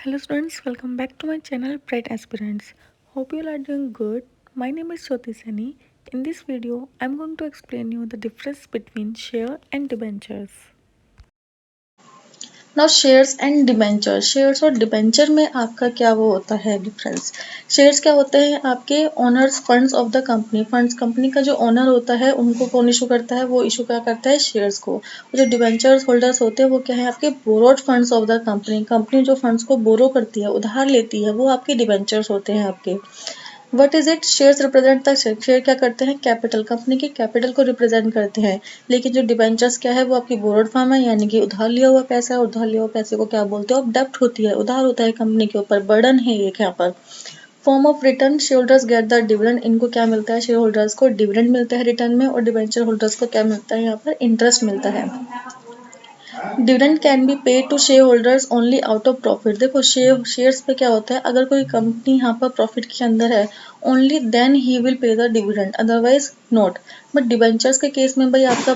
Hello students, welcome back to my channel Bright Aspirants. Hope you all are doing good. My name is Jyoti Sani. In this video, I'm going to explain you the difference between share and debentures. Now shares and debenture. Shares और debenture में आपका क्या वो होता है difference. Shares क्या होते हैं आपके owners funds of the company. Funds company का जो ओनर होता है उनको कौन इशू करता है, वो इशू क्या करता है, शेयर्स को। और जो डिबेंचर्स होल्डर्स होते हैं वो क्या है आपके borrowed funds of the company. Company जो फंड्स को बोरो करती है, उधार लेती है, वो आपके डिबेंचर्स होते हैं आपके। What is it, shares represent the share क्या करते हैं, कैपिटल, कंपनी के कैपिटल को रिप्रेजेंट करते हैं। लेकिन जो डिबेंचर्स क्या है वो आपकी बोरोड फॉर्म है, यानी कि उधार लिया हुआ पैसा है। उधार लिया हुआ पैसे को क्या बोलते हो, डेप्ट होती है, उधार होता है कंपनी के ऊपर, बर्डन है एक यहाँ पर। Form of return, share holders get the dividend. इनको क्या मिलता है, शेयर होल्डर्स को डिविडेंड मिलता है रिटर्न में, और डिबेंचर होल्डर्स को क्या मिलता है, यहाँ पर इंटरेस्ट मिलता है। Dividend can be paid to shareholders only out of profit. देखो शेयर्स पे क्या होता है, अगर कोई कंपनी यहाँ पर प्रॉफिट के अंदर है, ओनली देन ही will pay the dividend, otherwise not. But debentures के केस में भाई आपका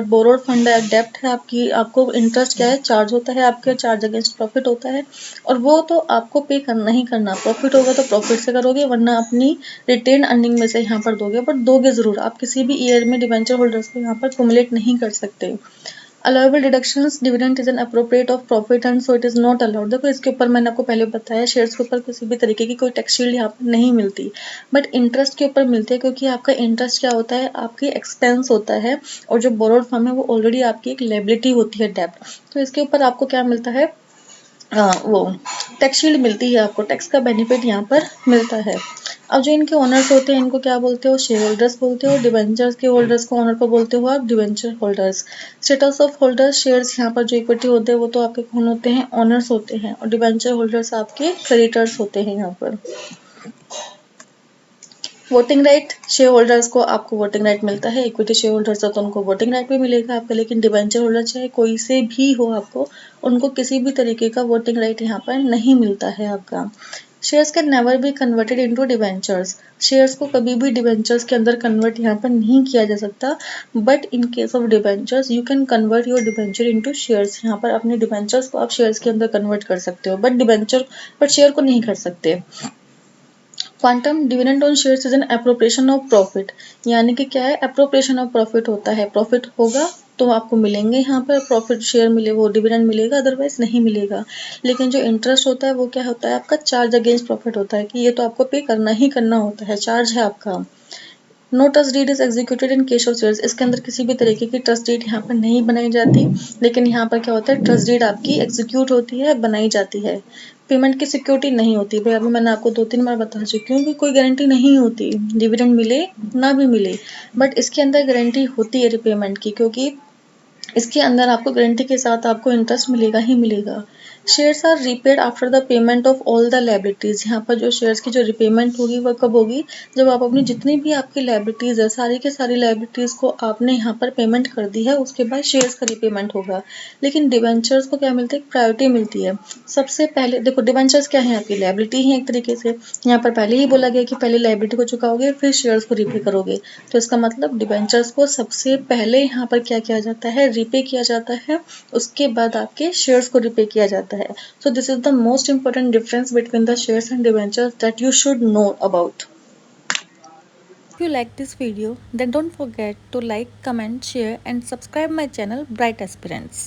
बोरोड फंड है, डेप्ट है आपकी, आपको इंटरेस्ट क्या है, चार्ज होता है, आपके चार्ज अगेंस्ट प्रॉफिट होता है, और वो तो आपको पे करना ही करना। प्रॉफिट होगा तो प्रॉफिट से करोगे, वरना अपनी रिटेन अर्निंग में से यहाँ पर दोगे, बट दोगे जरूर। आप किसी भी ईयर में डिबेंचर होल्डर्स को यहाँ पर कुमुलेट नहीं कर सकते। Allowable deductions, dividend is an appropriate of profit and so it is not allowed. देखो इसके ऊपर मैंने आपको पहले बताया, शेयर्स के ऊपर किसी भी तरीके की कोई टैक्स शील्ड यहाँ पर नहीं मिलती, बट इंटरेस्ट के ऊपर मिलती है, क्योंकि आपका इंटरेस्ट क्या होता है, आपकी एक्सपेंस होता है, और जो बोरोड फॉर्म है वो ऑलरेडी आपकी एक लायबिलिटी होती है, डेब्ट। तो इसके ऊपर आपको क्या मिलता है, वो टैक्स शील्ड मिलती है, आपको टैक्स का बेनिफिट यहाँ पर मिलता है। अब जो इनके ओनर्स होते हैं इनको क्या बोलते हो, शेयर होल्डर्स बोलते हो। डिबेंचर्स के होल्डर्स को, ओनर को बोलते हो आप debenture holders. Status of holders, shares यहाँ पर जो इक्विटी होते हैं वो तो आपके कौन होते हैं, ओनर्स होते हैं, और डिबेंचर होल्डर्स आपके क्रेडिटर्स होते हैं यहाँ पर। वोटिंग राइट, शेयर होल्डर्स को आपको वोटिंग राइट मिलता है। इक्विटी शेयर होल्डर्स हो तो उनको वोटिंग राइट भी मिलेगा आपका, लेकिन डिबेंचर होल्डर चाहे कोई से भी हो आपको, उनको किसी भी तरीके का वोटिंग राइट यहाँ पर नहीं मिलता है आपका। Shares can never be converted into debentures. Shares को कभी भी डिबेंचर्स के अंदर कन्वर्ट यहाँ पर नहीं किया जा सकता, but in case of debentures you can convert your debenture into shares. यहाँ पर अपने डिबेंचर्स को आप शेयर्स के अंदर कन्वर्ट कर सकते हो, बट शेयर को नहीं कर सकते। Quantum, dividend on shares is an appropriation of profit. यानी कि क्या है, एप्रोप्रिएशन ऑफ प्रॉफिट होता है, प्रॉफिट होगा तो आपको मिलेंगे यहाँ पर प्रॉफिट, शेयर मिले वो डिविडेंड मिलेगा, अदरवाइज नहीं मिलेगा। लेकिन जो इंटरेस्ट होता है वो क्या होता है, आपका चार्ज अगेंस्ट प्रॉफिट होता है, कि ये तो आपको पे करना ही करना होता है, चार्ज है आपका। No trust deed is executed in case of shares. इसके अंदर किसी भी तरीके की ट्रस्ट डीड यहाँ पर नहीं बनाई जाती, लेकिन यहाँ पर क्या होता है, ट्रस्ट डीड आपकी एग्जीक्यूट होती है, बनाई जाती है। पेमेंट की सिक्योरिटी नहीं होती भाई, अभी मैंने आपको 2-3 बार बता चुकी हूँ कि कोई गारंटी नहीं होती, डिविडेंड मिले ना भी मिले, बट इसके अंदर गारंटी होती है रिपेमेंट की, क्योंकि इसके अंदर आपको गारंटी के साथ आपको इंटरेस्ट मिलेगा ही मिलेगा। Shares are repaid after the payment of all the liabilities. यहाँ पर जो शेयर्स की जो रिपेमेंट होगी वह कब होगी, जब आप अपनी जितनी भी आपकी लायबिलिटीज है, सारी की सारी लायबिलिटीज को आपने यहाँ पर पेमेंट कर दी है, उसके बाद शेयर्स का रिपेमेंट होगा। लेकिन डिवेंचर्स को क्या मिलता है, प्रायोरिटी मिलती है। सबसे पहले देखो, डिवेंचर्स क्या है, आपकी लायबिलिटी है एक तरीके से। यहाँ पर पहले ही बोला गया कि पहले लायबिलिटी को चुकाओगे फिर शेयर्स को रिपे करोगे, तो इसका मतलब डिवेंचर्स को सबसे पहले यहाँ पर क्या किया जाता है, रिपे किया जाता है, उसके बाद आपके शेयर्स को रिपे किया जाता है। So this is the most important difference between the shares and debentures that you should know about. If you like this video, then don't forget to like, comment, share and subscribe my channel Bright Aspirants.